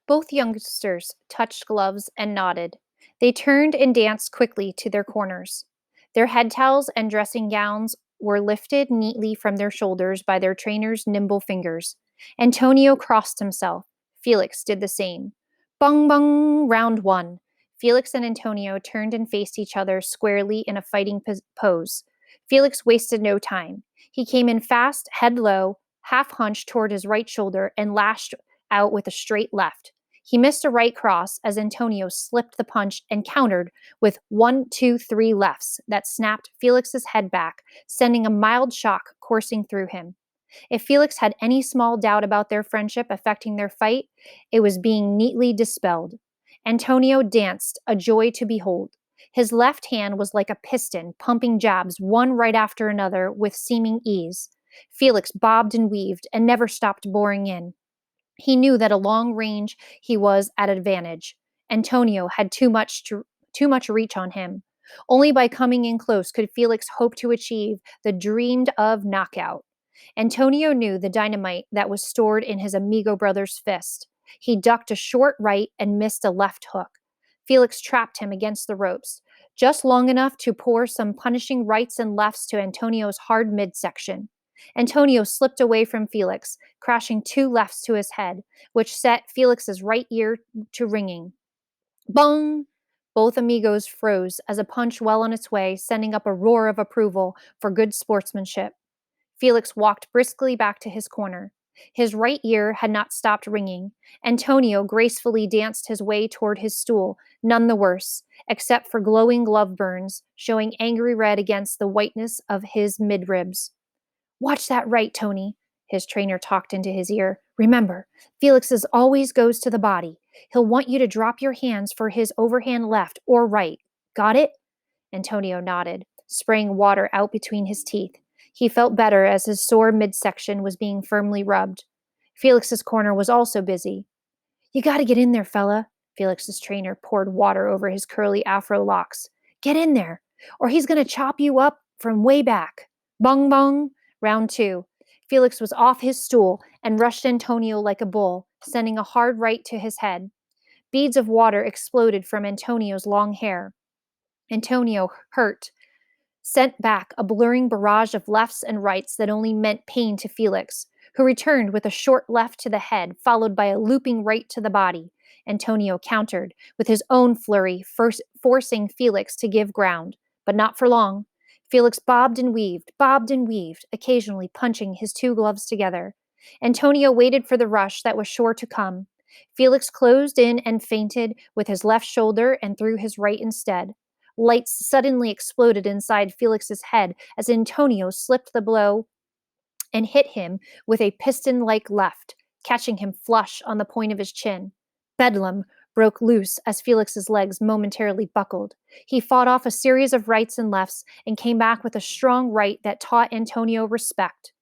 Both youngsters touched gloves and nodded. They turned and danced quickly to their corners. Their head towels and dressing gowns were lifted neatly from their shoulders by their trainer's nimble fingers. Antonio crossed himself. Felix did the same. Bung bung, round one. Felix and Antonio turned and faced each other squarely in a fighting pose. Felix wasted no time. He came in fast, head low, half hunched toward his right shoulder, and lashed out with a straight left. He missed a right cross as Antonio slipped the punch and countered with 1, 2, 3 lefts that snapped Felix's head back, sending a mild shock coursing through him. If Felix had any small doubt about their friendship affecting their fight, it was being neatly dispelled. Antonio danced, a joy to behold. His left hand was like a piston, pumping jabs one right after another with seeming ease. Felix bobbed and weaved and never stopped boring in. He knew that at long range he was at advantage. Antonio had too much reach on him. Only by coming in close could Felix hope to achieve the dreamed of knockout. Antonio knew the dynamite that was stored in his Amigo brother's fist. He ducked a short right and missed a left hook. Felix trapped him against the ropes, just long enough to pour some punishing rights and lefts to Antonio's hard midsection. Antonio slipped away from Felix, crashing 2 lefts to his head, which set Felix's right ear to ringing. Bung! Both amigos froze as a punch well on its way, sending up a roar of approval for good sportsmanship. Felix walked briskly back to his corner. His right ear had not stopped ringing. Antonio gracefully danced his way toward his stool, none the worse, except for glowing glove burns, showing angry red against the whiteness of his midribs. Watch that right, Tony, his trainer talked into his ear. Remember, Felix's always goes to the body. He'll want you to drop your hands for his overhand left or right. Got it? Antonio nodded, spraying water out between his teeth. He felt better as his sore midsection was being firmly rubbed. Felix's corner was also busy. You got to get in there, fella. Felix's trainer poured water over his curly afro locks. Get in there, or he's going to chop you up from way back. Bung bung. Round 2. Felix was off his stool and rushed Antonio like a bull, sending a hard right to his head. Beads of water exploded from Antonio's long hair. Antonio, hurt, sent back a blurring barrage of lefts and rights that only meant pain to Felix, who returned with a short left to the head, followed by a looping right to the body. Antonio countered, with his own flurry, forcing Felix to give ground, but not for long. Felix bobbed and weaved, occasionally punching his 2 gloves together. Antonio waited for the rush that was sure to come. Felix closed in and feinted with his left shoulder and threw his right instead. Lights suddenly exploded inside Felix's head as Antonio slipped the blow and hit him with a piston-like left, catching him flush on the point of his chin. Bedlam broke loose as Felix's legs momentarily buckled. He fought off a series of rights and lefts and came back with a strong right that taught Antonio respect.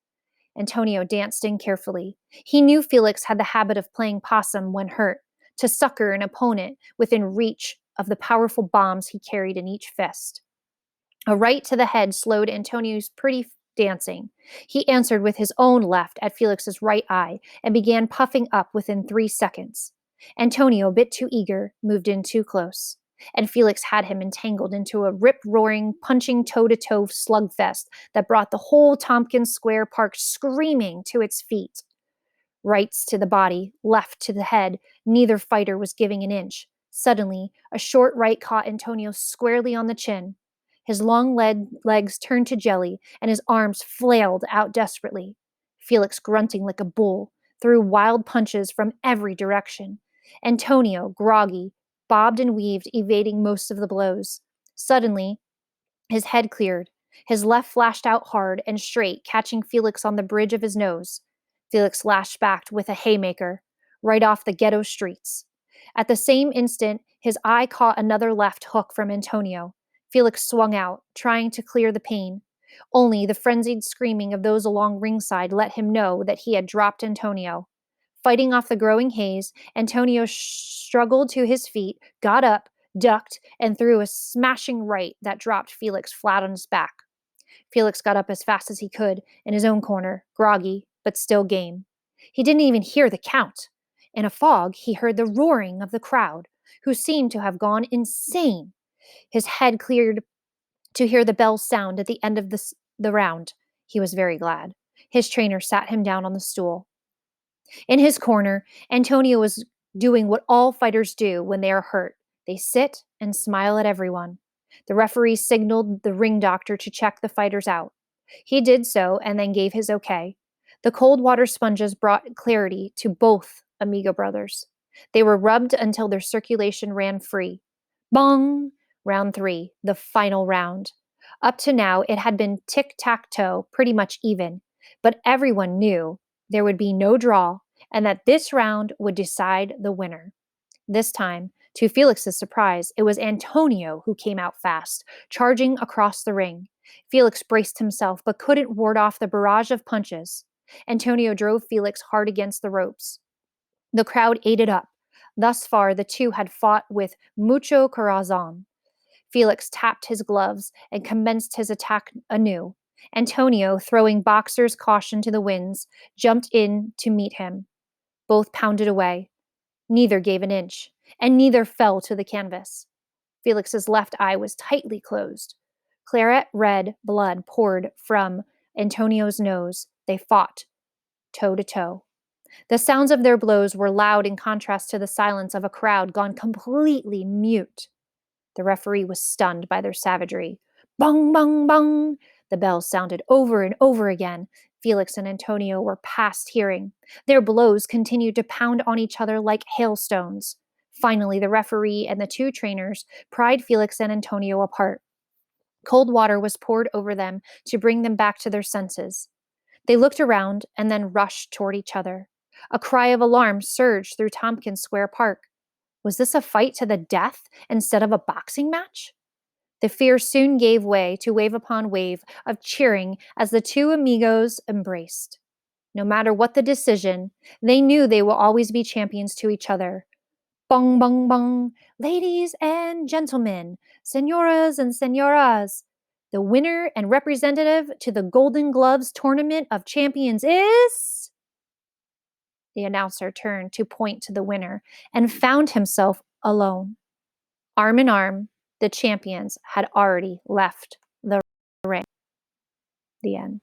Antonio danced in carefully. He knew Felix had the habit of playing possum when hurt, to succor an opponent within reach of the powerful bombs he carried in each fist. A right to the head slowed Antonio's pretty dancing. He answered with his own left at Felix's right eye and began puffing up within 3 seconds. Antonio, a bit too eager, moved in too close, and Felix had him entangled into a rip-roaring, punching toe-to-toe slugfest that brought the whole Tompkins Square Park screaming to its feet. Rights to the body, left to the head, neither fighter was giving an inch. Suddenly, a short right caught Antonio squarely on the chin. His long legs turned to jelly, and his arms flailed out desperately. Felix, grunting like a bull, threw wild punches from every direction. Antonio, groggy, bobbed and weaved, evading most of the blows. Suddenly, his head cleared. His left flashed out hard and straight, catching Felix on the bridge of his nose. Felix lashed back with a haymaker, right off the ghetto streets. At the same instant, his eye caught another left hook from Antonio. Felix swung out, trying to clear the pain. Only the frenzied screaming of those along ringside let him know that he had dropped Antonio. Fighting off the growing haze, Antonio struggled to his feet, got up, ducked, and threw a smashing right that dropped Felix flat on his back. Felix got up as fast as he could in his own corner, groggy, but still game. He didn't even hear the count. In a fog, he heard the roaring of the crowd, who seemed to have gone insane. His head cleared to hear the bell sound at the end of the round. He was very glad. His trainer sat him down on the stool. In his corner, Antonio was doing what all fighters do when they are hurt. They sit and smile at everyone. The referee signaled the ring doctor to check the fighters out. He did so and then gave his okay. The cold water sponges brought clarity to both Amigo brothers. They were rubbed until their circulation ran free. Bong! Round 3, the final round. Up to now, it had been tic-tac-toe, pretty much even, but everyone knew there would be no draw and that this round would decide the winner. This time, to Felix's surprise, it was Antonio who came out fast, charging across the ring. Felix braced himself but couldn't ward off the barrage of punches. Antonio drove Felix hard against the ropes. The crowd ate it up. Thus far, the two had fought with mucho corazon. Felix tapped his gloves and commenced his attack anew. Antonio, throwing boxer's caution to the winds, jumped in to meet him. Both pounded away. Neither gave an inch, and neither fell to the canvas. Felix's left eye was tightly closed. Claret red blood poured from Antonio's nose. They fought, toe to toe. The sounds of their blows were loud in contrast to the silence of a crowd gone completely mute. The referee was stunned by their savagery. Bong, bong, bong! The bells sounded over and over again. Felix and Antonio were past hearing. Their blows continued to pound on each other like hailstones. Finally, the referee and the two trainers pried Felix and Antonio apart. Cold water was poured over them to bring them back to their senses. They looked around and then rushed toward each other. A cry of alarm surged through Tompkins Square Park. Was this a fight to the death instead of a boxing match? The fear soon gave way to wave upon wave of cheering as the two amigos embraced. No matter what the decision, they knew they will always be champions to each other. Bong, bong, bong. Ladies and gentlemen, senoras and senoras, the winner and representative to the Golden Gloves Tournament of Champions is... The announcer turned to point to the winner and found himself alone. Arm in arm, the champions had already left the ring. The end.